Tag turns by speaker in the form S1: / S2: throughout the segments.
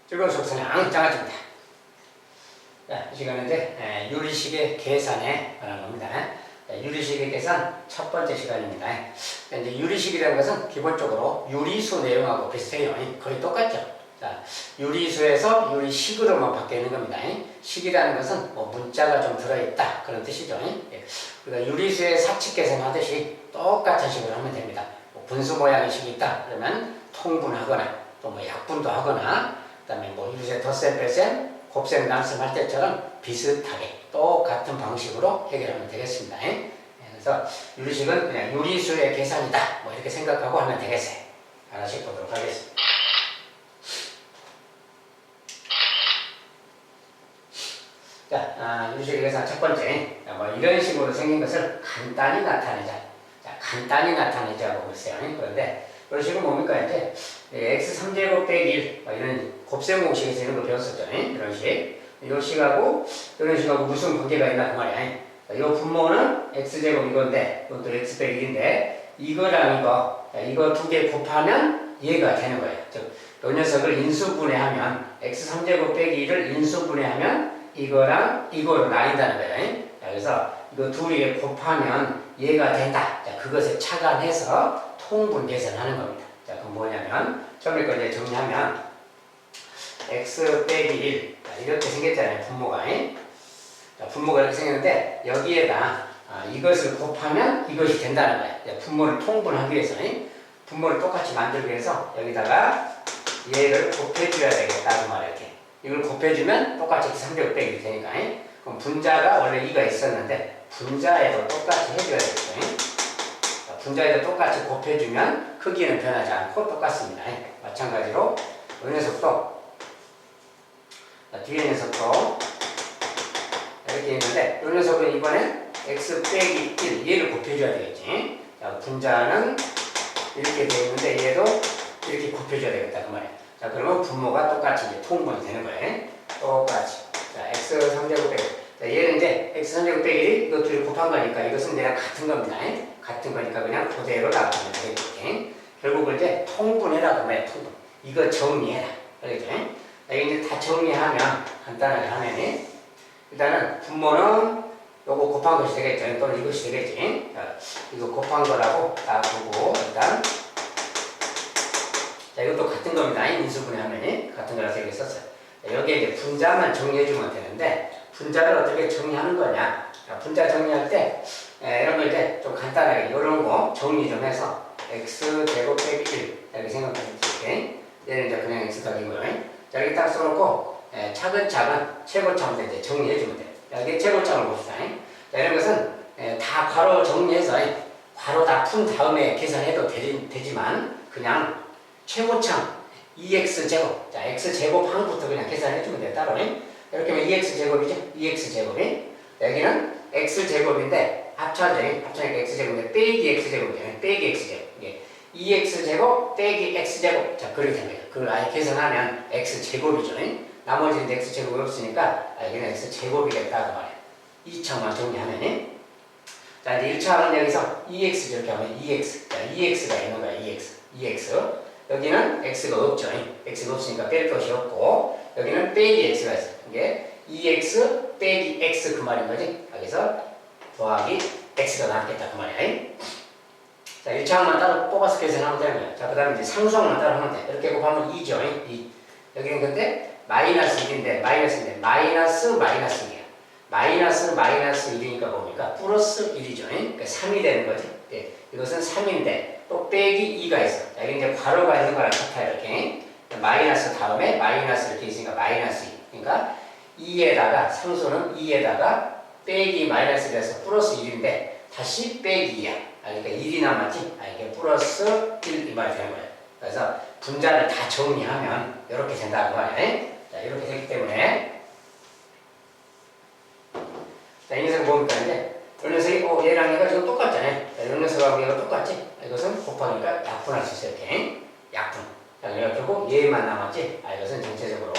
S1: 즐거운 수업사냥 장아찌입니다. 자, 이 시간은 이제 유리식의 계산에 관한 겁니다. 자, 유리식의 계산 첫 번째 시간입니다. 이제 유리식이라는 것은 기본적으로 유리수 내용하고 비슷해요. 거의 똑같죠. 자, 유리수에서 유리식으로만 바뀌어 있는 겁니다. 식이라는 것은 뭐 문자가 좀 들어있다 그런 뜻이죠. 그러니까 유리수의 사칙 계산하듯이 똑같은 식으로 하면 됩니다. 뭐 분수 모양의 식이 있다 그러면 통분하거나 또 뭐 약분도 하거나 그 다음에 뭐 유리수의 덧셈, 뺄셈, 곱셈, 나눗셈 할 때처럼 비슷하게 똑같은 방식으로 해결하면 되겠습니다. 그래서 유리식은 그냥 유리수의 계산이다 뭐 이렇게 생각하고 하면 되겠어요. 하나씩 보도록 하겠습니다. 자, 유리식의 계산 첫 번째, 뭐 이런 식으로 생긴 것을 간단히 나타내자. 자, 간단히 나타내자고 그랬어요. 그런데 이런 식은 뭡니까? 이제 x3제곱 빼기 1 이런 곱셈 공식에서 이런 거 배웠었죠. 이런 식. 이 식하고 이런 식하고 무슨 관계가 있나 그 말이야. 이 분모는 x제곱 이건데 이것도 x 빼기 1인데 이거랑 이거 두 개 곱하면 얘가 되는 거예요. 즉, 이 녀석을 인수분해하면 x3제곱 빼기 1을 인수분해하면 이거랑 이거로 나뉜다는 거예요. 자, 그래서 이거 둘이 곱하면 얘가 된다. 자, 그것을 착안해서 통분 계산하는 겁니다. 자, 그럼 뭐냐면 처음에 거 이제 정리하면 x 빼기 1 자, 이렇게 생겼잖아요. 분모가. 자, 분모가 이렇게 생겼는데 여기에다 이것을 곱하면 이것이 된다는 거예요. 자, 분모를 통분하기 위해서 분모를 똑같이 만들기 위해서 여기다가 얘를 곱해줘야 되겠다 그 말이에요. 이렇게 이걸 곱해주면 똑같이 3제곱 빼기 되니까. 그럼 분자가 원래 2가 있었는데 분자에도 똑같이 해줘야 되겠죠. 분자에도 똑같이 곱해주면 크기는 변하지 않고 똑같습니다. 마찬가지로 이 녀석도 뒤에 녀석도 이렇게 있는데 이 녀석은 이번에 x 빼기 1 얘를 곱해줘야 되겠지. 자, 분자는 이렇게 되어 있는데 얘도 이렇게 곱해줘야 되겠다 그 말이야. 자, 그러면 분모가 똑같이 이제 통분이 되는 거예요. 똑같이. 자, x 3제곱 빼기. 자, 얘는 이제 x 3제곱 빼기 1 이거 둘이 곱한 거니까 이것은 그냥 같은 겁니다. 같은 거니까 그냥 그대로 놔두면 되겠지. 결국은 이제 통분해라 그 말이야. 통분. 이거 정리해라. 그러죠. 자, 이거 이제 다 정리하면 간단하게 하면 일단은 분모는 요거 곱한 것이 되겠죠. 또는 이것이 되겠지. 자, 이거 곱한 거라고 딱 보고 일단 자, 이것도 같은 겁니다. 인수분해하면 같은 거라서 이렇게 썼어요. 자, 여기에 이제 분자만 정리해주면 되는데 분자를 어떻게 정리하는 거냐? 자, 분자 정리할 때 이런 거 이제 좀 간단하게 이런 거 정리 좀 해서 x제곱 빼기 1 이렇게 생각하시면 얘는 이제 그냥 x 더하기 거예요. 자, 이렇게 딱 써놓고 차근차근 최고점을 이제 정리해주면 돼요. 여기 최고점을 봅시다. 자, 이런 것은 다 괄호 정리해서 괄호 다 푼 다음에 계산해도 되지만 그냥 최고점 2x제곱 자 x제곱 항부터 그냥 계산해주면 돼요. 따로 이렇게 하면 2x제곱이죠. 2x제곱이 여기는 x제곱인데 합쳐지니까 x제곱인데 빼기 x제곱이에요. 빼기 x제곱 이게 2x제곱 빼기 x제곱 자 그렇게 됩니다. 그걸 아예 계산하면 x제곱이죠. 나머지는 x제곱이 없으니까 여기는 x제곱이겠다 그 말이에요. 2차만 정리하면 자 이제 1차는 여기서 2x 저렇게 하면 2x 자 2x가 있는 거야. 2x 여기는 x가 없죠. x가 없으니까 뺄 것이 없고 여기는 빼기 x가 있어. 이게 2x 빼기 x 그 말인 거지. 여기서 더하기 x가 나왔겠다 그 말이야. 자 1차항만 따로 뽑아서 계산하면 되는 거야. 자 그 다음에 이제 상수항만 따로 하면 돼. 이렇게 곱하면 2죠. 2. 여기는 근데 마이너스 1인데 마이너스인데 마이너스 2이야. 마이너스 1이니까 뭡니까? 플러스 1이죠. 그러니까 3이 되는 거지. 예, 이것은 3인데 또 빼기 2가 있어. 자, 여기 이제 괄호가 있는 거랑 같아요. 이렇게. 마이너스 다음에 마이너스 이렇게 있으니까 마이너스 2. 그러니까 2에다가 상수는 2에다가 빼기 마이너스 돼서 플러스 1인데 다시 빼기 2야. 그러니까 1이 남았지. 이게 플러스 1 이 말이 되는 거예요. 그래서 분자를 다 정리하면 이렇게 된다 그 말이에요. 자, 이렇게 되기 때문에 자, 이 녀석은 뭡니까 이제 이 녀석이 얘랑 얘가 지금 똑같잖아요. 자, 이 녀석하고 얘가 똑같지? 이것은 곱하니까 약분할 수 있어요. 이렇게 약분. 자, 결국 얘만 남았지? 이것은 전체적으로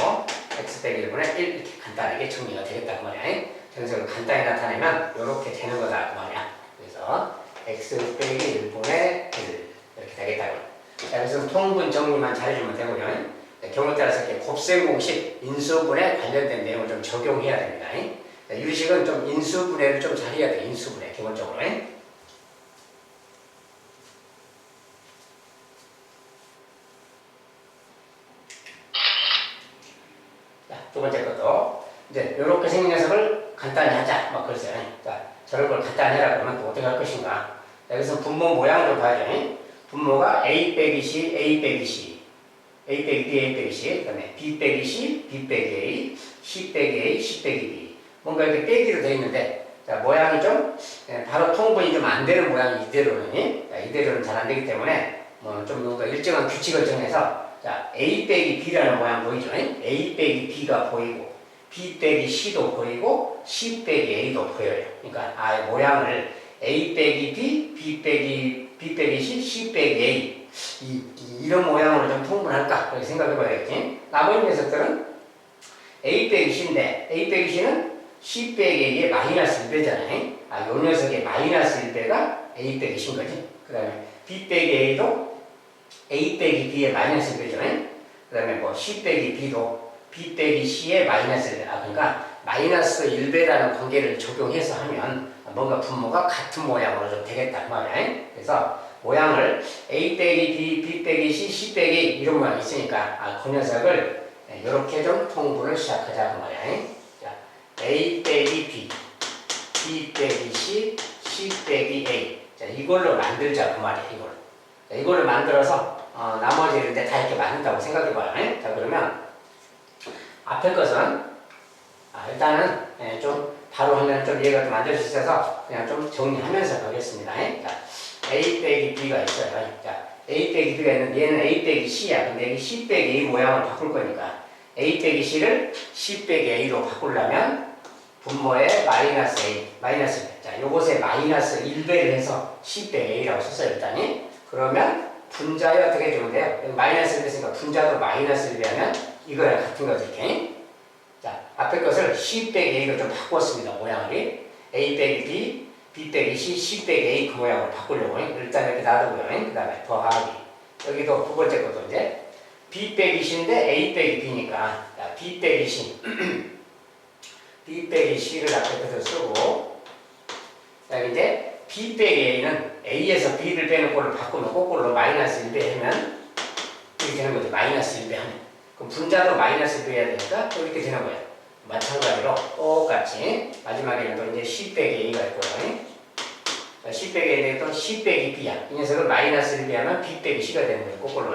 S1: x 빼기 1분의 1 이렇게 간단하게 정리가 되겠다 그 말이야. 전체적으로 간단히 나타내면 이렇게 되는 거다 그 말이야. 그래서 x 빼기 1분의 1 이렇게 되겠다. 자, 그래서 통분 정리만 잘해주면 되고요. 경우에 따라서 이렇게 곱셈 공식, 인수분해 관련된 내용을 좀 적용해야 됩니다. 자, 유식은 좀 인수분해를 좀 잘해야 돼. 인수분해 기본적으로. 자, 두 번째 것도 이제 이렇게 생긴 녀석을 간단히 하자. 막 그러세요. 자, 저런 걸 간단히 해라 그러면 또 어떻게 할 것인가? 자, 여기서 분모 모양을 좀 봐야죠. 분모가 A 빼기 C, A 빼기 C, A 빼기 B, A 빼기 C, 그 다음에 B 빼기 C, B 빼기 A, C 빼기 A, C 빼기 B. 뭔가 이렇게 빼기로 되어 있는데, 자, 모양이 좀, 바로 통분이 좀 안 되는 모양이 이대로는, 자, 이대로는 잘 안 되기 때문에, 뭐 좀 뭔가 일정한 규칙을 정해서, 자, A 빼기 B라는 모양 보이죠? A 빼기 B가 보이고, B 빼기 C도 보이고, C 빼기 A도 보여요. 그러니까, 모양을 A 빼기 B, B 빼기 C, C 빼기 A. 이런 모양으로 좀 통분할까? 그렇게 생각해 봐야겠지. 나머지 녀석들은 A 빼기 C인데, A 빼기 C는 C 빼기 A의 마이너스 1배잖아요. 요 녀석의 마이너스 1배가 A 빼기 C인 거지. 그 다음에 B 빼기 A도 A 빼기 B의 마이너스 1배죠. 그 다음에 뭐 C 빼기 B도 B 빼기 C의 마이너스 1배. 그러니까 마이너스 1배라는 관계를 적용해서 하면 뭔가 분모가 같은 모양으로 좀 되겠다. 그 말이야. 그래서 모양을 A 빼기 B, B 빼기 C, C 빼기 이런 모양이 있으니까 그 녀석을 이렇게 좀 통분을 시작하자. 그 말이야. 자, A 빼기 B, B 빼기 C, C 빼기 A. 자, 이걸로 만들자. 그 말이야. 이걸. 자, 이걸로 만들어서 나머지를 다 이렇게 만든다고 생각해 봐요. 자, 그러면 앞에 것은 일단은 좀 바로 하면 좀 이해가 좀 안 될 수 있어서 그냥 좀 정리하면서 가겠습니다. 자, A 빼기 B가 있어요. 자, A 빼기 B가 있는데 얘는 A 빼기 C야. 근데 여기 C 빼기 A 모양을 바꿀 거니까 A 빼기 C를 C 빼기 A로 바꾸려면 분모에 마이너스 A, 마이너스 1. 자, 요것에 마이너스 1배를 해서 C 빼기 A라고 썼어요. 일단이. 그러면 분자에 어떻게 해주면 돼요? 여기 마이너스 1배 했으니까 분자도 마이너스 1배 하면 이거랑 같은 거죠. 이렇게. 자, 앞에 것을 C 빼기 A로 좀 바꿨습니다. 모양을. A 빼기 B, B 빼기 C, C 빼기 A 그 모양으로 바꾸려고. 일단 이렇게 놔두고요. 그 다음에 더하기. 여기도 두 번째 것도 이제 B 빼기 C인데 A 빼기 B니까 자, B 빼기 C. B 빼기 C를 앞에 것을 쓰고 자, 이제 B 빼기 A는 A에서 B를 빼는 꼴을 바꾸면 거꾸로 마이너스 1배 하면 이렇게 되는 거죠. 마이너스 1배 하면. 그럼 분자도 마이너스 1배 해야 되니까 또 이렇게 되는 거예요. 마찬가지로 똑같이 마지막에는 또 이제 C 빼기 A가 있고요. 자, C 빼기 A인데 또 C 빼기 B야. 이 녀석을 마이너스 1배 하면 B 빼기 C가 되는 거예요. 거꾸로.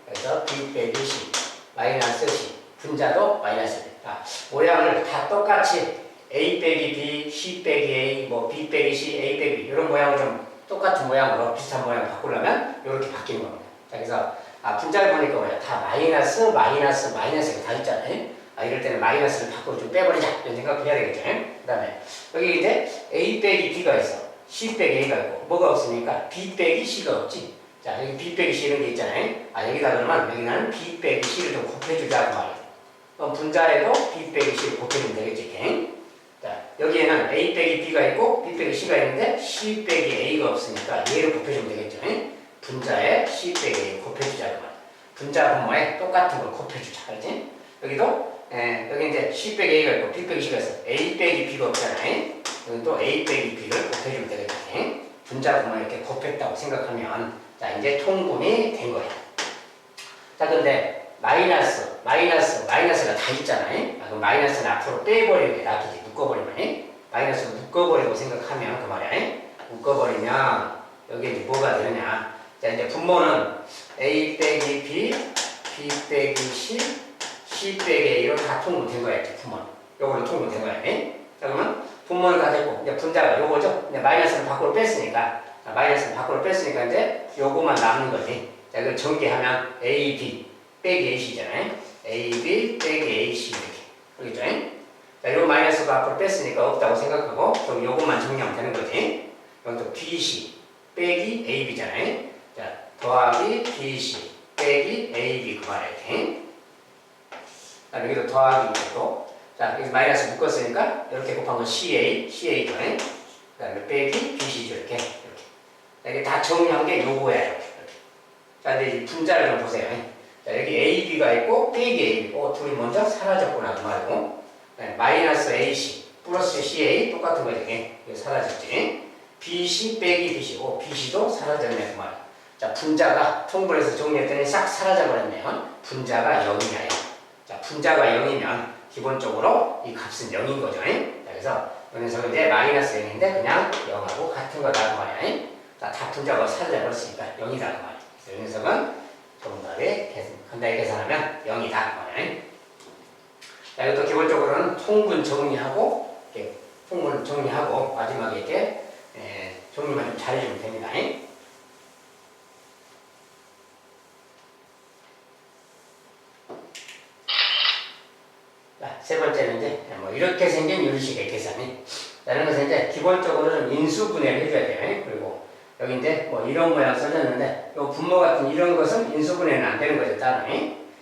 S1: 그래서 B 빼기 C 마이너스 C 분자도 마이너스 1. 자, 모양을 다 똑같이 A 빼기 B, C 빼기 A, 뭐 B 빼기 C, A 빼기 B 이런 모양을 좀 똑같은 모양으로 비슷한 모양을 바꾸려면 이렇게 바뀌는 겁니다. 자, 그래서 분자를 보니까 뭐야? 다 마이너스가 다 있잖아요. 이럴 때는 마이너스를 밖으로 좀 빼버리자 이런 생각을 해야 되겠죠. 그 다음에 여기 이제 A 빼기 B가 있어. C 빼기 A가 있고 뭐가 없으니까 B 빼기 C가 없지. 자, 여기 B 빼기 C 이런 게 있잖아요. 여기다 그러면 여기는 B 빼기 C를 좀 곱해주자 그 말이에요. 그럼 분자에도 B 빼기 C를 곱해주면 되겠지. 이렇게. 자, 여기에는 A 빼기 B가 있고 B 빼기 C가 있는데 C 빼기 A가 없으니까 얘를 곱해주면 되겠죠. 분자에 C 빼기 A 곱해주자 그 말이에요. 분자 분모에 똑같은 걸 곱해주자. 그렇지? 여기도 여기 이제 C 빼기 A가 있고 B 빼기 C가 있어. A 빼기 B가 없잖아요. 여기 또 A 빼기 B를 곱해주면 되겠지. 분자 분모 이렇게 곱했다고 생각하면 자, 이제 통분이 된 거야. 자, 근데 마이너스가 다 있잖아요. 그럼 마이너스는 앞으로 빼버리는 게 낫지. 묶어버리면 마이너스를 묶어버리고 생각하면 그 말이야. 묶어버리면 여기 이제 뭐가 되느냐. 자, 이제 분모는 A 빼기 B, B 빼기 C, C 빼기 A로 다 통분된 거야. 분모는. 요걸로 통분된 거야. 자, 그러면 분모는 다 됐고 이제 분자가 요거죠. 이제 마이너스를 밖으로 뺐으니까 이제 요거만 남는 거지. 자, 이걸 전개하면 A, B 빼기 AC잖아요. A, B 빼기 AC 이렇게. 그러겠죠? 자, 요 마이너스가 앞으로 뺐으니까 없다고 생각하고 그럼 요것만 정리하면 되는 거지. 그럼 또 BC 빼기 AB잖아요. 자, 더하기 BC 빼기 AB 그 말이야. 이렇게. 자, 여기도 더하기 있고 자, 여기 마이너스 묶었으니까 이렇게 곱한 건 CA죠. 그 다음에 빼기 BC죠. 이렇게. 자, 이게 다 정리한 게 요거야. 이렇게. 자, 근데 이 분자를 좀 보세요. 자, 자, 여기 AB가 있고 빼기 AB. 둘이 먼저 사라졌구나 그 말이고. 네, 마이너스 AC 플러스 CA 똑같은 거지. 이게 사라졌지. BC 빼기 BC. BC도 사라졌네 그 말. 자, 분자가 통분해서 정리했더니 싹 사라져버렸네요. 분자가 0이야. 자, 분자가 0이면 기본적으로 이 값은 0인 거죠. 자, 그래서 이 녀석은 이제 마이너스 0인데 그냥 0하고 같은 거다 그 말이야. 자, 다 분자가 사라져버렸으니까 0이다 그 말이야. 그래서 이 녀석은 정답에 간단히 계산하면 0이다 그 말이야. 자, 이것도 기본적으로는 통분 정리하고 이렇게 통분 정리하고 마지막에 이렇게 정리만 좀 잘해주면 됩니다. 자, 세 번째는 이제 뭐 이렇게 생긴 유리식의 계산이. 자, 이런 것은 이제 기본적으로는 인수분해를 해줘야 돼요. 그리고 여기 이제 뭐 이런 모양 써졌는데 요 분모 같은 이런 것은 인수분해는 안 되는 거죠. 따로.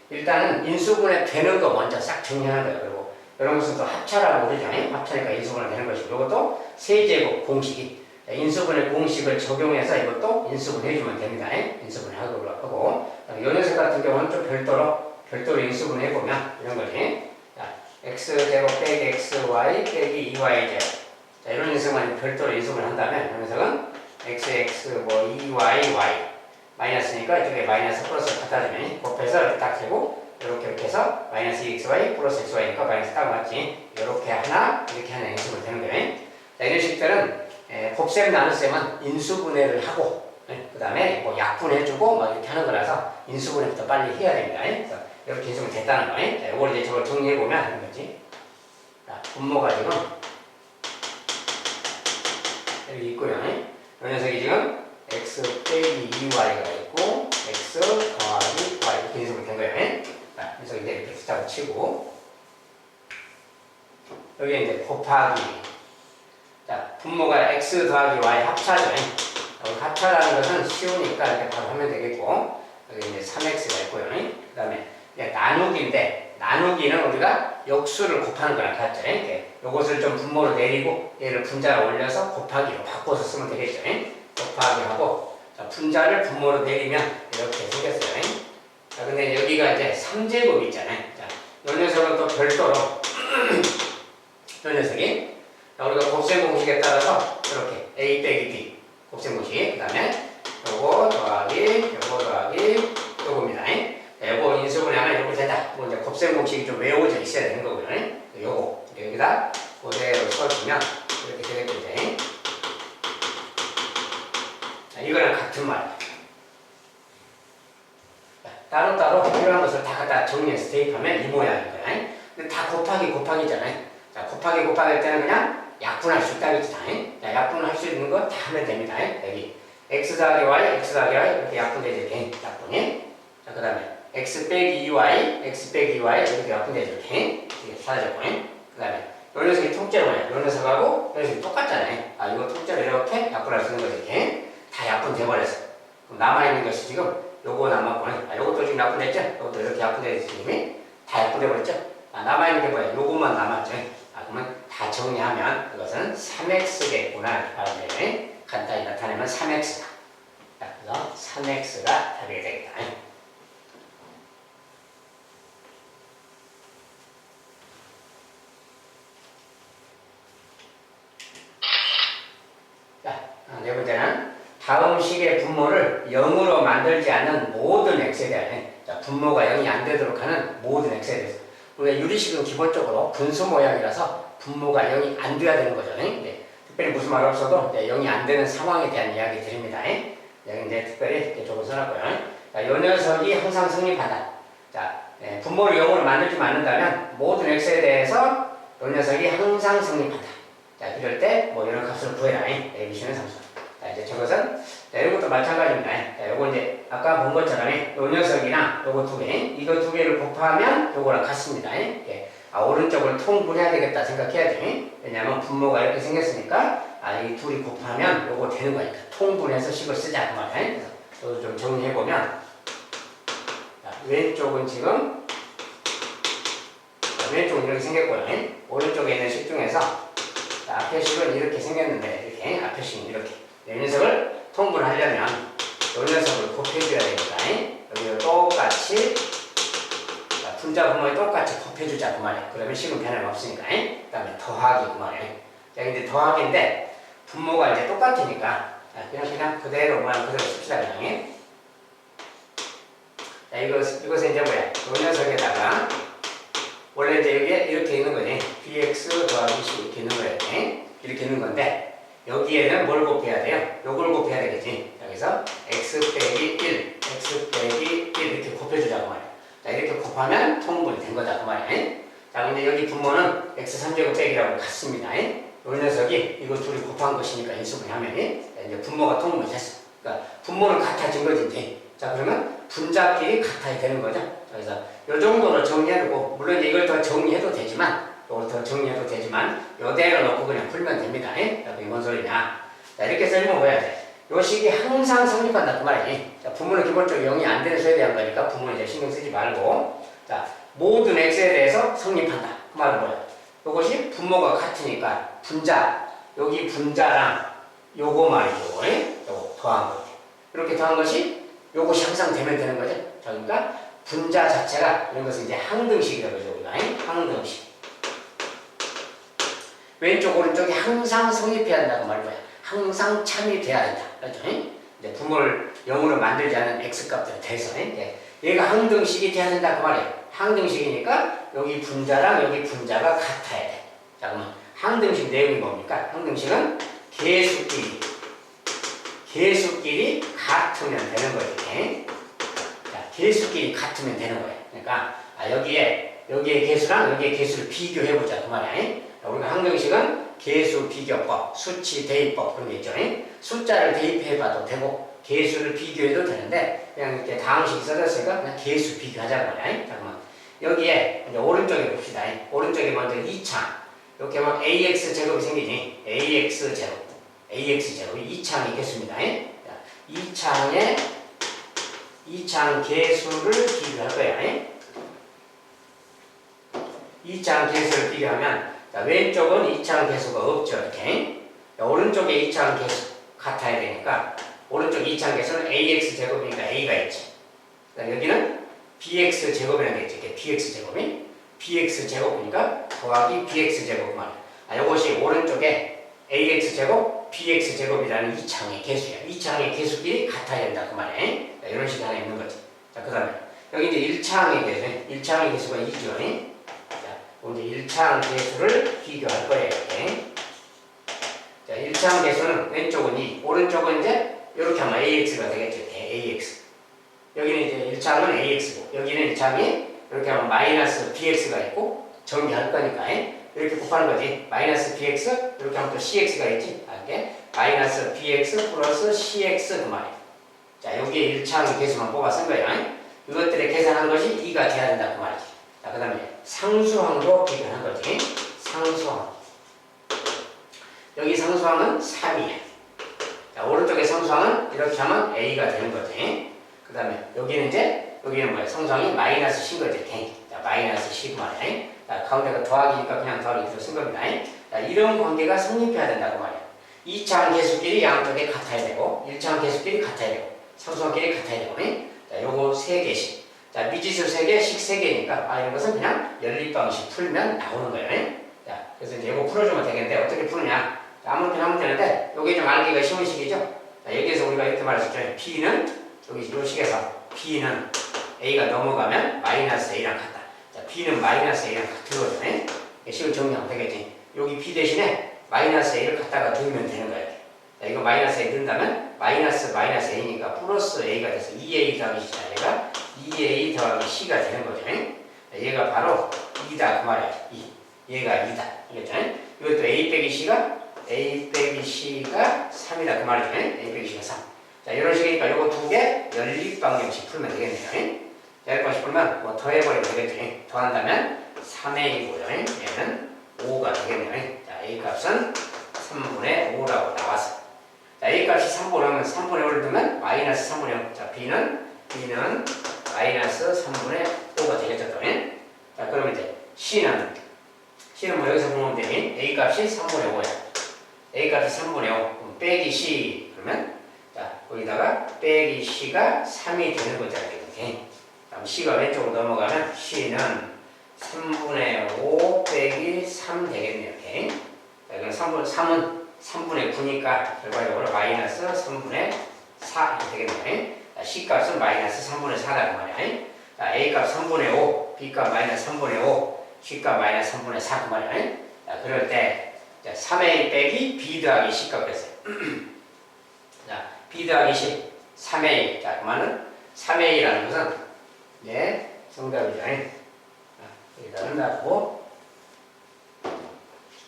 S1: 일단은 인수분해 되는 거 먼저 싹 정리하는 거예요. 그리고 이런 것은 또 합차라고 그러죠. 합차니까 인수분해 되는 것이고 이것도 세제곱 공식이 인수분해 공식을 적용해서 이것도 인수분해 해주면 됩니다. 인수분해 하고 이 녀석 같은 경우는 좀 별도로 인수분해 해보면 이런 거지. 자, x제곱 빼기 xy 빼기 2y제곱. 자, 이런 녀석만 별도로 인수분해 한다면 이 녀석은 xx 뭐 2y 마이너스니까 이쪽에 마이너스 플러스 갖다 주면 곱해서 이렇게 딱 되고 이렇게 해서 마이너스 2xy 플러스 xy니까 마이너스 딱 맞지. 이렇게 하나 이렇게 하나 인수분해 되는 거예요. 자, 이런 식들은 곱셈 나눗셈은 인수분해를 하고 그 다음에 뭐 약분해주고 뭐 이렇게 하는 거라서 인수분해부터 빨리 해야 됩니다. 그래서 이렇게 인수분해 됐다는 거예요. 자, 이걸 이제 저걸 정리해보면 하는 거지. 자, 분모가 지금 여기 있고요. 이 녀석이 지금 x 빼기 2y가 있고 x 더하기 y 이렇게 인수분해 된 거예요. 자, 그래서 이제 이렇게 숫자를 치고 여기 이제 곱하기. 자, 분모가 x 더하기 y 합차죠. 여기 합차라는 것은 쉬우니까 이렇게 바로 하면 되겠고 여기 이제 3x가 있고요. 그 다음에 나누기인데 나누기는 우리가 역수를 곱하는 거랑 같죠. 이것을 좀 분모로 내리고 얘를 분자로 올려서 곱하기로 바꿔서 쓰면 되겠죠. 곱하기하고 자, 분자를 분모로 내리면 이렇게 생겼어요. 자, 근데 여기가 이제 3제곱 있잖아요. 자, 이 녀석은 또 별도로 이 녀석이 우리가 곱셈 공식에 따라서 이렇게 a 빼기 b 곱셈 공식 그 다음에 요거 더하기 요겁니다. 요거 인수분해하면 요거 된다. 요거 이제 곱셈 공식이 좀 외워져 있어야 되는 거고요. 요거 여기다 그대로 써주면 이렇게 되겠죠. 자, 이거랑 같은 말. 따로따로 필요한 것을 다 갖다 정리해서 대입하면 이 모양인 거야. 근데 다 곱하기잖아요. 자, 곱하기 할 때는 그냥 약분할 수 있다 그랬지. 자, 약분할 수 있는 거 다 하면 됩니다. 여기 x 더하기 y 이렇게 약분되죠. 이렇게 약분이. 자, 그 다음에 x 빼기 2y 이렇게 약분되죠. 이렇게 사라졌고. 그 다음에 요 녀석이 통째로 뭐냐? 요 녀석하고 요 녀석이 똑같잖아요. 아, 이거 통째로 이렇게 약분할 수 있는 거죠. 이렇게 다 약분돼버렸어. 그럼 남아있는 것이 지금 요거 남았고, 요것도 지금 약분됐죠? 요것도 이렇게 약분되지. 이미 다 약분돼버렸죠? 아, 남아있는 게 뭐야? 요것만 남았죠. 그러면 다 정리하면 그것은 3x겠구나 이렇게 말하면 돼요. 간단히 나타내면 3x다. 그래서 3x가 답이 되겠다. 자, 네 번째는 다음 식의 분모를 0으로 만들지 않는 모든 x에 대한 자, 분모가 0이 안 되도록 하는 모든 x에 대해서 우리가 유리식은 기본적으로 분수 모양이라서 분모가 0이 안 돼야 되는 거죠. 특별히 무슨 말 없어도 0이 안 되는 상황에 대한 이야기 드립니다. 여기 이제 특별히 이렇게 조금 써놨고요. 자, 이 녀석이 항상 성립한다. 자, 분모를 0으로 만들지 않는다면 모든 x에 대해서 이 녀석이 항상 성립한다. 자, 이럴 때 뭐 이런 값을 구해라. ABC는 상수. 자, 이제 저것은 이것도 마찬가지입니다. 자, 요거 이제 아까 본 것처럼 이 녀석이랑 요거 두 개, 이거 두 개를 곱하면 요거랑 같습니다. 오른쪽을 통분해야 되겠다 생각해야지. 왜냐하면 분모가 이렇게 생겼으니까 이 둘이 곱하면 요거 되는 거니까 통분해서 식을 쓰자 그 말이야. 그래서 저도 좀 정리해보면 자, 왼쪽은 지금 왼쪽은 이렇게 생겼고요. 오른쪽에 있는 식 중에서 자, 앞에 식은 이렇게 생겼는데 이렇게 앞에 식은 이렇게 이 녀석을 통분하려면 이 녀석을 곱해줘야 되니까 여기 똑같이 분자 분모에 똑같이 곱해주자 그 말이야. 그러면 식은 변함없으니까. 그 다음에 더하기 그 말이야. 자, 근데 더하기인데 분모가 이제 똑같으니까 그냥 그대로 모양 그대로 씁시다 그냥. 자, 이것은 이제 뭐야? 이 녀석에다가 원래 이제 여기에 이렇게 있는 거지. bx 더하기 c 이렇게 있는 거야. 이렇게 있는 건데 여기에는 뭘 곱해야 돼요? 요걸 곱해야 되겠지. 여기서 x 빼기 1, x 빼기 1 이렇게 곱해주자고 말이야. 자, 이렇게 곱하면 통분이 된 거다 그 말이야. 자, 근데 여기 분모는 x 3제곱 빼기라고 같습니다. 이 녀석이 이거 둘이 곱한 것이니까 인수분해 하면 이제 분모가 통분이 됐어. 그러니까 분모는 같아진 거지 이제. 자, 그러면 분자끼리 같아야 되는 거죠. 그래서 요 정도로 정리해두고 물론 이걸 더 정리해도 되지만 이걸 더 정리해도 되지만 요대로 놓고 그냥 풀면 됩니다. 자, 뭔 소리냐? 자, 이렇게 써주면 뭐야 돼? 요 식이 항상 성립한다 그 말이지. 자, 부모는 기본적으로 0이 안 되는 수에 대한 거니까 부모는 이제 신경 쓰지 말고 자, 모든 x에 대해서 성립한다. 그 말은 뭐야? 요것이 분모가 같으니까 분자 여기 분자랑 요거 말이죠. 요거 더한 거. 이렇게 더한 것이 요것이 항상 되면 되는 거죠. 자, 그러니까 분자 자체가 이런 것은 이제 항등식이라고 그러죠. 우리가 항등식. 왼쪽 오른쪽이 항상 성립해야 한다고 말이야. 항상 참여돼야 된다. 그렇죠? 이제 분모를 0으로 만들지 않은 x값들에 대해서 얘가 항등식이 돼야 된다 그 말이에요. 항등식이니까 여기 분자랑 여기 분자가 같아야 돼. 자, 그러면 항등식 내용이 뭡니까? 항등식은 개수끼리 같으면 되는 거지. 자, 개수끼리 같으면 되는 거예요. 그러니까 여기에 개수랑 여기에 개수를 비교해보자 그 말이야. 우리가 항등식은 개수 비교법, 수치 대입법 그런 게 있죠. 숫자를 대입해봐도 되고 개수를 비교해도 되는데 그냥 이렇게 다항식이 써졌으니까 그냥 개수 비교하자고 말이야. 잠깐만 여기에 이제 오른쪽에 봅시다. 오른쪽에 먼저 2창 이렇게 하면 ax 제곱이 생기니 ax 제곱이 2창이 개수입니다. 2창 개수를 비교할 거야. 2창 개수를 비교하면 자, 왼쪽은 2창 개수가 없죠. 이렇게. 자, 오른쪽에 2창 개수 같아야 되니까 오른쪽 2창 개수는 ax 제곱이니까 a가 있지. 자, 여기는 bx 제곱이라는 게 있지. 이렇게 bx 제곱이 bx 제곱이니까 더하기 bx 제곱 말이야. 이것이 오른쪽에 ax 제곱 bx 제곱이라는 2창의 개수야. 2창의 개수끼리 같아야 된다 그 말이야. 자, 이런 식이 하나 있는 거지. 자, 그 다음에 여기 이제 1창의 개수, 1창의 개수가 2죠. 이제 1창 개수를 비교할 거예요. 이렇게. 자, 1창 개수는 왼쪽은 2, 오른쪽은 이제 이렇게 하면 AX가 되겠죠. 이렇게 AX. 여기는 이제 1창은 AX고, 여기는 1창이 이렇게 하면 마이너스 BX가 있고, 정리할 거니까 이렇게 곱하는 거지. 마이너스 BX, 이렇게 하면 또 CX가 있지. 이렇게 마이너스 BX 플러스 CX 그 말이에요. 자, 여기에 1창 개수만 뽑아 쓴 거예요. 이것들을 계산한 것이 2가 돼야 된다 그 말이지. 자, 그 다음에 상수항도 비교한 거지. 상수항. 여기 상수항은 3이야. 자, 오른쪽에 상수항은 이렇게 하면 A가 되는 거지. 그 다음에 여기는 뭐야? 상수항이 마이너스 C인 거지. 자, 마이너스 C 그 말이야. 자, 가운데가 더하기니까 그냥 더하기 들어 쓴 겁니다. 자, 이런 관계가 성립해야 된다고 말이야. 2창 개수끼리 양쪽에 같아야 되고, 1창 개수끼리 같아야 되고, 상수항끼리 같아야 되고, 자, 요거 3개씩. 자, 미지수 3개, 식 3개니까, 이런 것은 그냥 연립방식 풀면 나오는 거예요. 자, 그래서 이제 이거 풀어주면 되겠는데, 어떻게 푸느냐? 자, 아무렇게나 하면 되는데, 요게 좀 알기가 쉬운 식이죠? 자, 여기에서 우리가 이렇게 말했었죠. B는, 여기 요 식에서, B는 A가 넘어가면 마이너스 A랑 같다. 자, B는 마이너스 A랑 같은 거죠. 식을 정리하면 되겠지. 여기 B 대신에 마이너스 A를 갖다가 넣으면 되는 거예요. 자, 이거 마이너스 A 넣는다면, 마이너스 A니까 플러스 A가 돼서 2A 더하기 C다. 얘가 2A 더하기 C가 되는 거죠. 얘가 바로 2다 그 말이야. 2. 얘가 2다. 이겠죠? 이것도 A 빼기 C가 3이다 그 말이죠. A 빼기 C가 3. 자, 이런 식이니까 요거 두 개 연립방정식 풀면 되겠네요. 자, 연립방식 풀면 뭐 더해버리면 되겠죠. 더한다면 3A고요. 얘는 5가 되겠네요. 자, A 값은 3분의 5라고 나왔어. 자, A 값이 3분의 5면 3분의 5를 두면 마이너스 3분의 5. 자, B는 마이너스 3분의 5가 되겠죠. 또. 자, 그러면 이제 C는 뭐 여기서 보면 되니? A 값이 3분의 5야. A 값이 3분의 5. 빼기 C. 그러면 자, 거기다가 빼기 C가 3이 되는 거잖아요. 이렇게. 자, 그럼 C가 왼쪽으로 넘어가면 C는 3분의 5 빼기 3 되겠네요. 이렇게. 자, 그럼 3은 3분의 9니까 결과적으로 마이너스 3분의 4 이렇게 되겠네요. 자, C 값은 마이너스 3분의 4다 그 말이야. 자, A 값 3분의 5, B 값 마이너스 3분의 5, C 값 마이너스 3분의 4 그 말이야. 자, 그럴 때 3A 빼기 B 더하기 C 값 그랬어요. 자, B 더하기 C 3A. 자, 그러면은 3A라는 것은 네, 정답이죠. 여기다 넣고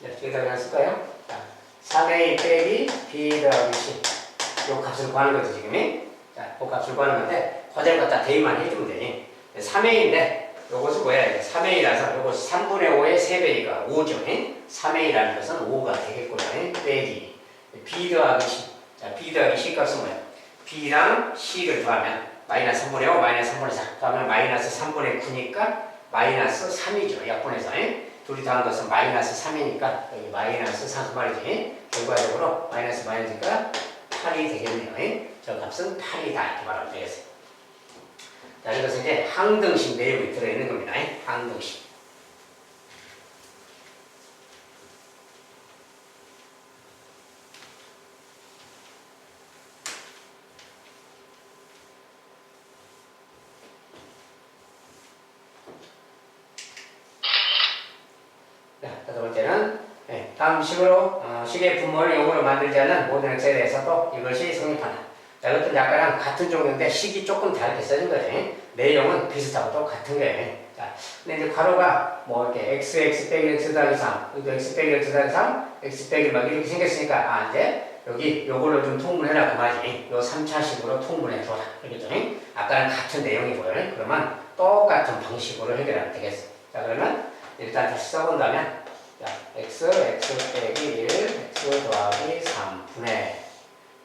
S1: 여기다 그냥 쓸까요? 자, 3A 빼기 B 더하기 C 요 값을 구하는 거죠 지금. 자, 그 값을 구하는 건데 그대로 갖다 대입만 해주면 되니 3A인데 요것은 뭐야? 3A라서 요것이 3분의 5의 3배니까 5죠. 3A라는 것은 5가 되겠고요. 빼기 B 더하기 C. 자, B 더하기 C 값은 뭐야? B랑 C를 더하면 마이너스 3분의 5, 마이너스 3분의 4 더하면 마이너스 3분의 9니까 마이너스 3이죠. 약분해서 둘이 더한 것은 마이너스 3이니까 여기 마이너스 3 말이지. 결과적으로 마이너스 마이너스니까 8이 되겠네요. 저 값은 8이다 이렇게 말하면 되겠어요. 자, 이것은 이제 항등식 내용이 들어있는 겁니다. 항등식. 자, 다섯 번째는 다음 식으로 식의 분모를 용으로 만들지 않는 모든 x에 대해서도 이것이 성립한다. 자, 이것도 약간 같은 종류인데 식이 조금 다르게 써진 거지. 내용은 비슷하고 똑같은 거예요. 자, 근데 이제 괄호가 뭐 이렇게 x 빼기 x 더하기 3, 여기도 x 빼기 x 더하기 3, x 빼기 막 이렇게 생겼으니까 이제 여기 요거를 좀 통분해라 그 말이지. 요 3차식으로 통분해 줘라. 알겠죠? 아까는 같은 내용이고요. 그러면 똑같은 방식으로 해결하면 되겠어. 자, 그러면 일단 다시 써본다면 자, x 빼기 1, x 더하기 3분의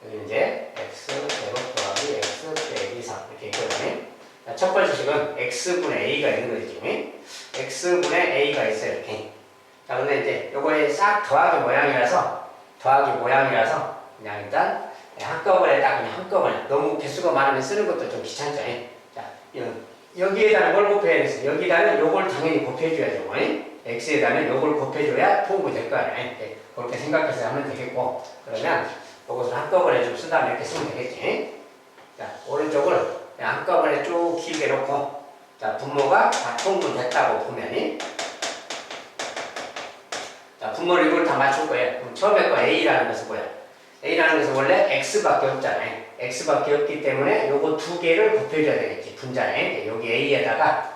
S1: 여기 이제 x 제곱 더하기 x 빼기 3 이렇게 있거든요. 자, 첫 번째 식은 x분의 a가 있는 거죠. x분의 a가 있어요. 이렇게. 자, 근데 이제 요거에 싹 더하기 모양이라서 그냥 일단 한꺼번에 딱 그냥 한꺼번에 너무 개수가 많으면 쓰는 것도 좀 귀찮죠. 자, 여기에다가 뭘 곱해야 되겠어? 여기다는 요걸 당연히 곱해줘야죠. x에다는 요걸 곱해줘야 통분될 거 아니야. 그렇게 생각해서 하면 되겠고, 그러면 이것을 한꺼번에 좀 쓴 다음에 이렇게 쓰면 되겠지. 자, 오른쪽을 한꺼번에 쭉 길게 놓고, 자, 분모가 다 통분됐다고 보면이, 자, 분모를 이걸 다 맞출 거예요. 그럼 처음에 거 a라는 것은 뭐야? a라는 것은 원래 x밖에 없잖아요. x밖에 없기 때문에 요거 두 개를 곱해줘야 되겠지. 분자에. 여기 a에다가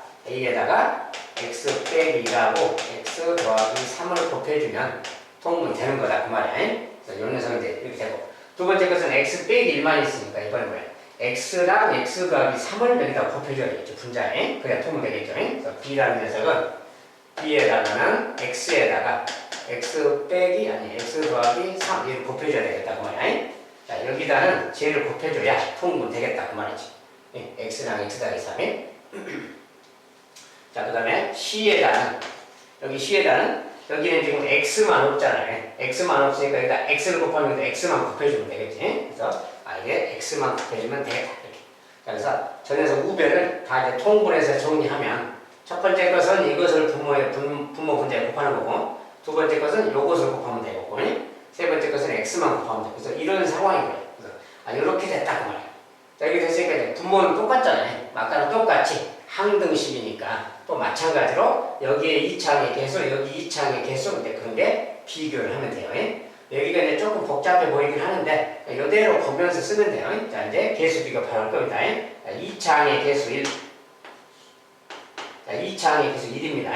S1: x 빼기 2라고 x 더하기 3을 곱해주면 통분이 되는 거다. 그 말이야. 그래서 요 녀석은 이제 이렇게 되고. 두 번째 것은 x 빼기 1만 있으니까 이번엔 뭐야? x랑 x 더하기 3을 여기다 곱해줘야 되겠죠. 분자에. 그래야 통분 되겠죠. 그래서 b라는 녀석은 b에다가는 x에다가 x 빼기 x 더하기 3 얘를 곱해줘야 되겠다. 그 말이야. 자, 여기다는 쟤를 곱해줘야 통분 되겠다. 그 말이지. x랑 x 더하기 3이. 자, 그 다음에 C에다는 여기는 지금 X만 없잖아요. X만 없으니까 여기다 X를 곱하면 여기다 X만 곱해주면 되겠지. 그래서 이게 X만 곱해주면 되겠다. 이렇게. 자, 그래서 전에서 우변을 다 이제 통분해서 정리하면 첫 번째 것은 이것을 분모 분자에 곱하는 거고, 두 번째 것은 이것을 곱하면 되고, 세 번째 것은 X만 곱하면 되고. 그래서 이런 상황인 거예요. 그래서 이렇게 됐다고 말이에요. 자, 이렇게 됐으니까 이제 분모는 똑같잖아요. 아까는 똑같이 항등식이니까 또 마찬가지로 여기에 2창의 개수, 여기 2창의 개수, 이제 그런 게 비교를 하면 돼요. 여기가 이제 조금 복잡해 보이긴 하는데 이대로 보면서 쓰면 돼요. 자, 이제 개수 비교할 겁니다. 2창의 개수 1. 자, 2창의 개수 1입니다.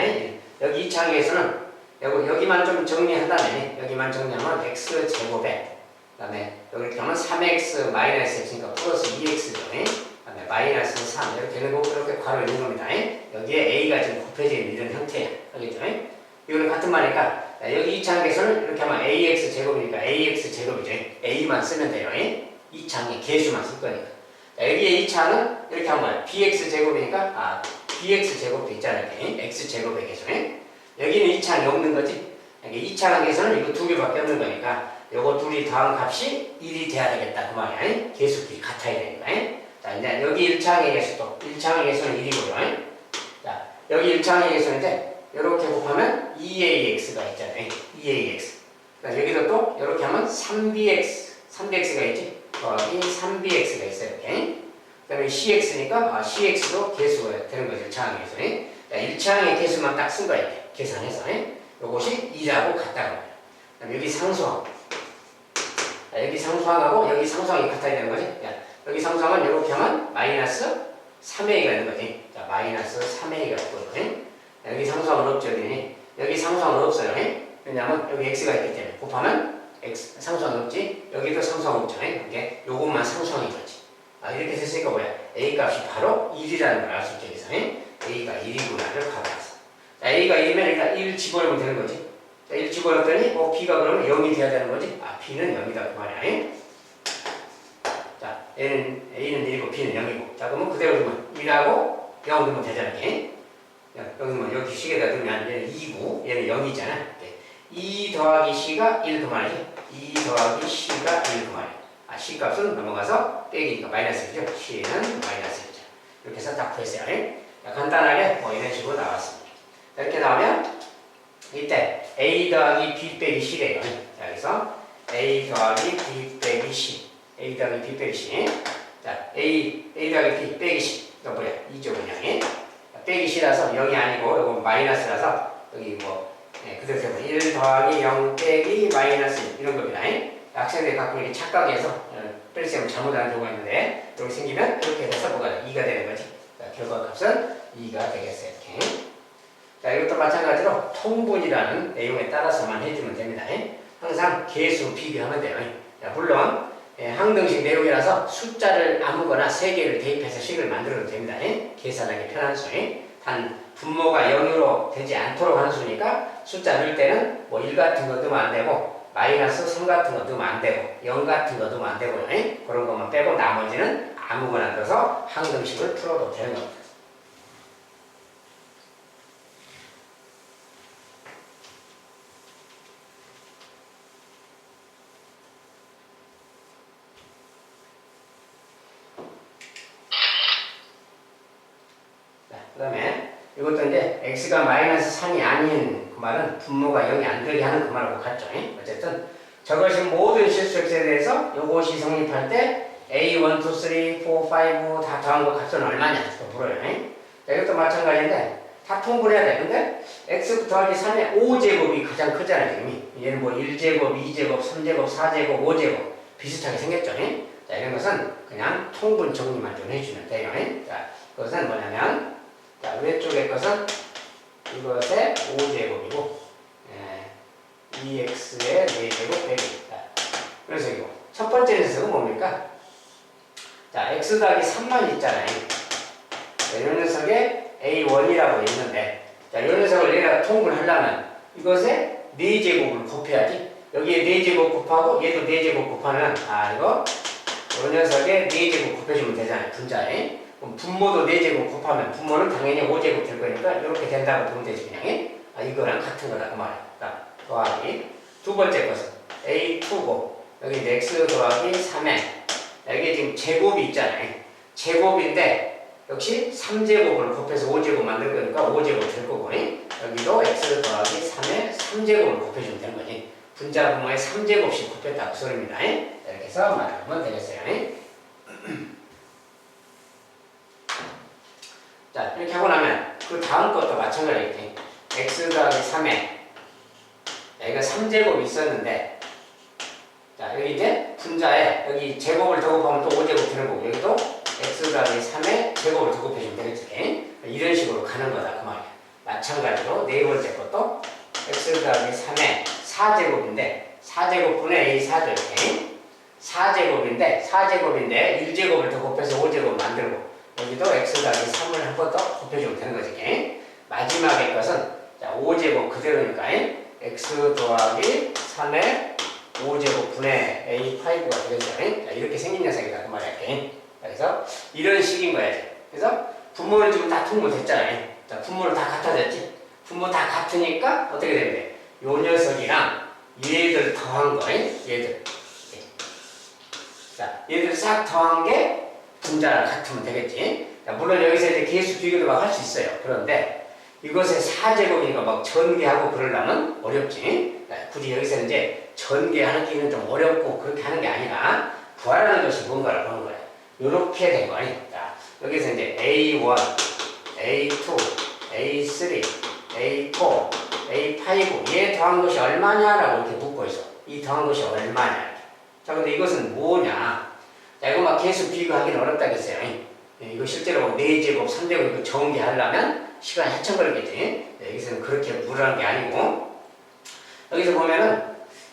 S1: 여기 2창의 개수는 여기만 좀 정리한다면 여기만 정리하면 x 제곱에 그다음에 여기 하면 3x 마이너스 x니까 플러스 2x죠. 그다음에 마이너스 3 이렇게 되는 거고 이렇게 괄호 있는 겁니다. 여기에 a가 지금 곱해져 있는 이런 형태야. 알겠죠? 이거는 같은 말이니까 여기 2창에서는 이렇게 하면 ax 제곱이니까 ax 제곱이죠. a만 쓰면 돼요. 2창에 개수만 쓸 거니까. 여기에 2창은 이렇게 하면 bx 제곱이니까 bx 제곱도 있잖아요. 이렇게. x 제곱의 개수. 여기는 2창이 없는 거지. 여기 2창에서는 이거 두 개밖에 없는 거니까 요거 둘이 더한 값이 1이 돼야 되겠다 그 말이야. 개수끼리 같아야 되니까. 자, 이제 여기 1차항의 개수도 1차항의 개수는 1이고요. 자, 여기 1차항의 개수인데 이렇게 곱하면 2ax가 있잖아요. 2ax. 여기도 또 이렇게 하면 3bx가 있지. 더하기 3bx가 있어요. 이렇게. 그다음에 cx니까 cx도 개수가 되는 거죠. 1차항의 개수. 자, 1차항의 개수만 딱 쓴 거예요. 계산해서. 이것이 2라고 같다는 거예요. 그다음에 여기 상수항. 자, 여기 상수항하고 여기 상수항이 같아야 되는 거지. 자, 여기 상수항은 이렇게 하면 마이너스 3a가 있는 거지. 자, 마이너스 3a가 있거든. 여기 상수항은 없죠. 여기 상수항은 없어요. 왜냐하면 여기 x가 있기 때문에 곱하면 x 상수항 없지. 여기도 상수항 없죠. 이게 요것만 상수항인 거지. 이렇게 됐으니까 뭐야? a 값이 바로 1이라는 걸 알 수 있죠. 그래서 a가 1이구나를 가져왔어. 자, a가 1이면 일단 1 집어넣으면 되는 거지. 자, 1 집어넣었더니 b가 그러면 0이 돼야 되는 거지. b는 0이다 그 말이야. 자, a는 1이고 b는 0이고. 자, 그러면 그대로 두면 1하고 0 넣으면 되잖아. 여기 뭐 여기 식에다 넣으면 얘는 2고 얘는 0이잖아. 2 더하기 c가 1 그 말이지. 2 더하기 c가 1 그 말이야. c 값은 넘어가서 빼기니까 마이너스죠. c는 마이너스죠. 이렇게 해서 딱 구했어요. 간단하게 뭐 이런 식으로 나왔습니다. 이렇게 나오면 이때 a 더하기 b 빼기 c래요. 자, 그래서 a 더하기 b 빼기 c, a 더하기 b 빼기 c. 자, a 더하기 b 빼기 c. 이거 뭐야? 2죠 그냥. 빼기 c라서 0이 아니고 이거 마이너스라서 여기 뭐 그대로 되면 1 더하기 0 빼기 마이너스 이런 겁니다. 학생들이 가끔 이렇게 착각해서 뺄셈을 잘못하는 경우가 있는데 이렇게 생기면 이렇게 돼서 뭐가 2가 되는 거지. 자, 결과값은 2가 되겠어요. 이렇게. 자, 이것도 마찬가지로 통분이라는 내용에 따라서만 해주면 됩니다. 항상 개수 비교하면 돼요. 자, 물론 항등식 내용이라서 숫자를 아무거나 3개를 대입해서 식을 만들어도 됩니다. 계산하기 편한 수. 단 분모가 0으로 되지 않도록 하는 수니까 숫자 넣을 때는 뭐 1 같은 거 넣으면 안 되고 마이너스 3 같은 거 넣으면 안 되고 0 같은 거 넣으면 안 되고요. 그런 것만 빼고 나머지는 아무거나 넣어서 항등식을 풀어도 되는 겁니다. 그 다음에 이것도 이제 x가 마이너스 3이 아닌 그 말은 분모가 0이 안 되게 하는 그 말하고 같죠. 어쨌든 저것이 모든 실수 x에 대해서 이것이 성립할 때 a 1, 2, 3, 4, 5 다 더한 거 값은 얼마냐 또 물어요. 자, 이것도 마찬가지인데 다 통분해야 돼. 근데 x 더하기 3의 5제곱이 가장 크잖아요. 지금 얘는 뭐 1제곱, 2제곱, 3제곱, 4제곱, 5제곱 비슷하게 생겼죠. 자, 이런 것은 그냥 통분 정리만 좀 해주면 돼요. 자, 그것은 뭐냐면 자, 왼쪽의 것은 이것의 5제곱이고 2x의 4제곱 빼기. 그래서 이거 첫 번째 녀석은 뭡니까? 자, x 더하기 3만 있잖아요. 자, 이 녀석에 a1이라고 있는데 자, 이 녀석을 얘가 통분하려면 이것에 4제곱을 곱해야지. 여기에 4제곱 곱하고 얘도 4제곱 곱하면 이거 이 녀석에 4제곱 곱해주면 되잖아요. 분자에. 그럼 분모도 4제곱 곱하면 분모는 당연히 5제곱 될 거니까 이렇게 된다고 보면 되지 그냥. 이거랑 같은 거다 그 말이야. 더하기 두 번째 것은 a2고 여기 x 더하기 3에 여기 지금 제곱이 있잖아요. 제곱인데 역시 3제곱을 곱해서 5제곱 만들 거니까 5제곱 될 거고 여기도 x 더하기 3에 3제곱을 곱해주면 되는 거지. 분자 분모에 3제곱씩 곱했다 그 소리입니다. 이렇게 해서 말하면 되겠어요. 자, 이렇게 하고 나면 그 다음 것도 마찬가지겠지. x 더하기 3에 여기가 3제곱이 있었는데 자, 여기 이제 분자에 여기 제곱을 더 곱하면 또 5제곱 되는 거고 여기도 x 더하기 3에 제곱을 더 곱해주면 되겠지. 이런 식으로 가는 거다 그 말이야. 마찬가지로 네 번째 것도 x 더하기 3에 4제곱인데 4제곱분의 a 4죠. 이렇게 4제곱인데 1제곱을 더 곱해서 5제곱 만들고 여기도 x 더하기 3을 한 번 더 곱해주면 되는 거지. 마지막에 것은 자, 5제곱 그대로니까 x 더하기 3의 5제곱 분의 a5가 되겠죠. 자, 이렇게 생긴 녀석이다 그 말이야. 그래서 이런 식인 거야. 그래서 분모는 지금 다 통분됐잖아요. 자, 분모는 다 같아졌지. 분모 다 같으니까 어떻게 되면 돼? 요 녀석이랑 얘들 더한 거, 얘들. 자, 얘들 싹 더한 게 분자랑 같으면 되겠지. 자, 물론 여기서 이제 계수 비교도 막 할 수 있어요. 그런데 이것의 4제곱이니까 막 전개하고 그러려면 어렵지. 자, 굳이 여기서 이제 전개하기는 좀 어렵고 그렇게 하는 게 아니라 구하라는 것이 뭔가를 보는 거야. 요렇게 된 거니. 자, 여기서 이제 A1, A2, A3, A4, A5 얘 더한 것이 얼마냐라고 이렇게 묻고 있어. 이 더한 것이 얼마냐. 자, 근데 이것은 뭐냐? 자, 이거 막 계수 비교하기는 어렵다겠어요. 이거 실제로 4제곱, 3제곱 이거 전개하려면 시간이 한참 걸리겠지. 여기서는 그렇게 물으라는 게 아니고, 여기서 보면은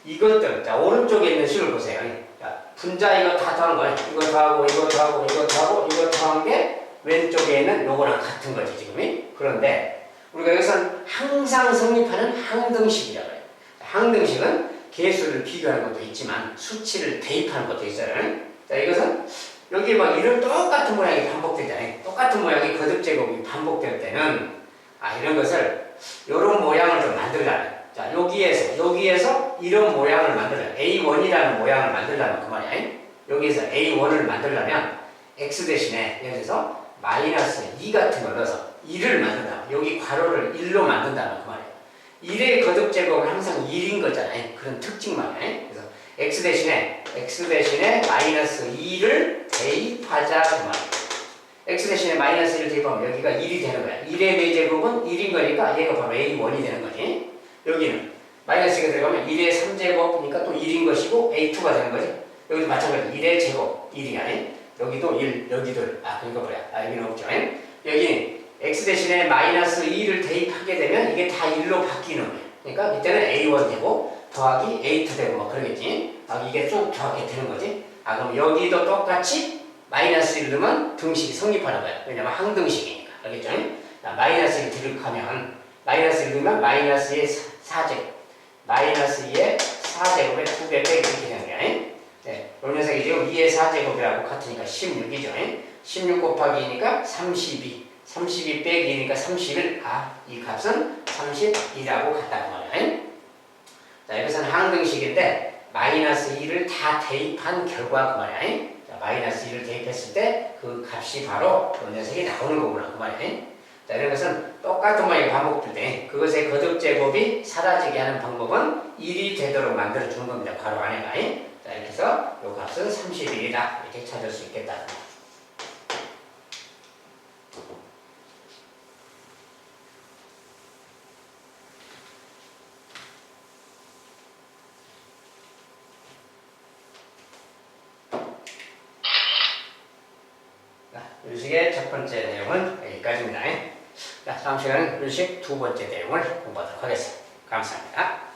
S1: 이것들, 자, 오른쪽에 있는 식을 보세요. 자, 분자 이거 다 더한 거예요. 이거 더하고, 이거 더하고, 이거 더하고, 이거 더한 게 왼쪽에 있는 요거랑 같은 거지, 지금이. 그런데 우리가 여기서는 항상 성립하는 항등식이라고 해요. 항등식은 계수를 비교하는 것도 있지만 수치를 대입하는 것도 있어요. 자, 이것은 여기 막 이런 똑같은 모양이 반복되잖아요. 똑같은 모양이 거듭제곱이 반복될 때는 이런 것을 이런 모양을 좀 만들려면, 자, 여기에서 이런 모양을 만들려면 A1이라는 모양을 만들려면 그 말이야. 여기에서 A1을 만들려면 X 대신에 예를 들어서 마이너스 2 같은 걸 넣어서 1을 만든다. 여기 괄호를 1로 만든다는 그 말이에요. 1의 거듭제곱은 항상 1인 거잖아요. 그런 특징 말이에요. 그래서 X 대신에 마이너스 2를 대입하자 그 말이에요. X 대신에 마이너스 1을 대입하면 여기가 1이 되는 거야. 1의 4제곱은 1인 거니까 얘가 바로 A1이 되는 거지. 여기는 마이너스 2가 들어가면 1의 3제곱이니까 또 1인 것이고 A2가 되는 거지. 여기도 마찬가지로 1의 제곱 1이 아닌 여기도 1, 여기도 1. 그러니까 뭐야? 여기는 없죠. 여기 X 대신에 마이너스 2를 대입하게 되면 이게 다 1로 바뀌는 거예요. 그러니까 이때는 A1 되고 더하기 A2 되고 막 그러겠지. 이게 쭉 저렇게 되는 거지. 그럼 여기도 똑같이 마이너스 1 넣으면 등식이 성립하는 거야. 왜냐면 항등식이니까. 알겠죠? 마이너스 1 들어가면 마이너스 1 넣으면 마이너스 2의 4제곱 마이너스 2의 4제곱에 2배 빼기 이렇게 되는 거야. 네, 요 녀석이 지금 2의 4제곱이라고 같으니까 16이죠. 16 곱하기니까 32 32 빼기 2니까 31. 이 값은 32라고 같다고 말이야. 자, 여기서는 항등식인데 마이너스 2를 다 대입한 결과 그 말이야. 자, 마이너스 2를 대입했을 때 그 값이 바로 그 녀석이 나오는 거구나 그 말이야. 자, 이런 것은 똑같은 모양이 반복될 때 그것의 거듭제곱이 사라지게 하는 방법은 1이 되도록 만들어 주는 겁니다. 괄호 안에가. 자, 이렇게 해서 이 값은 31이다 이렇게 찾을 수 있겠다. 윤식의 첫 번째 내용은 여기까지입니다. 자, 다음 시간은 윤식 두 번째 내용을 공부하도록 하겠습니다. 감사합니다.